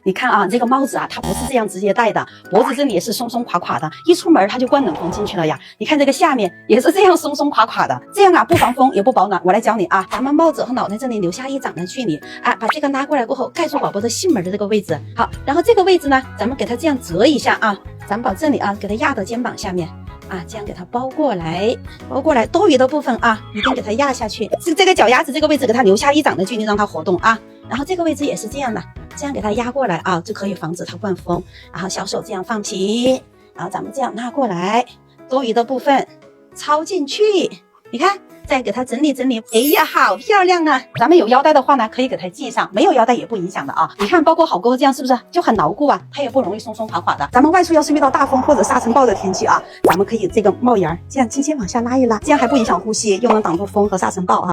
你看啊，这个帽子啊，它不是这样直接戴的，脖子这里也是松松垮垮的，一出门它就灌冷风进去了呀。你看这个下面也是这样松松垮垮的，这样啊不防风也不保暖。我来教你啊，咱们帽子和脑袋这里留下一掌的距离，啊，把这个拉过来过后，盖住宝宝的囟门的这个位置。好，然后这个位置呢，咱们给它这样折一下啊，咱们把这里啊给它压到肩膀下面。啊，这样给它包过来，多余的部分啊，一定给它压下去。这个脚丫子这个位置给它留下一掌的距离，让它活动啊。然后这个位置也是这样的，这样给它压过来啊，就可以防止它灌风。然后小手这样放平，然后咱们这样拉过来，多余的部分抄进去。你看，再给它整理整理。哎呀，好漂亮啊！咱们有腰带的话呢，可以给它系上；没有腰带也不影响的啊。你看，包裹好过后这样是不是就很牢固啊？它也不容易松松垮垮的。咱们外出要是遇到大风或者沙尘暴的天气啊，咱们可以这个帽檐这样轻轻往下拉一拉，这样还不影响呼吸，又能挡住风和沙尘暴啊。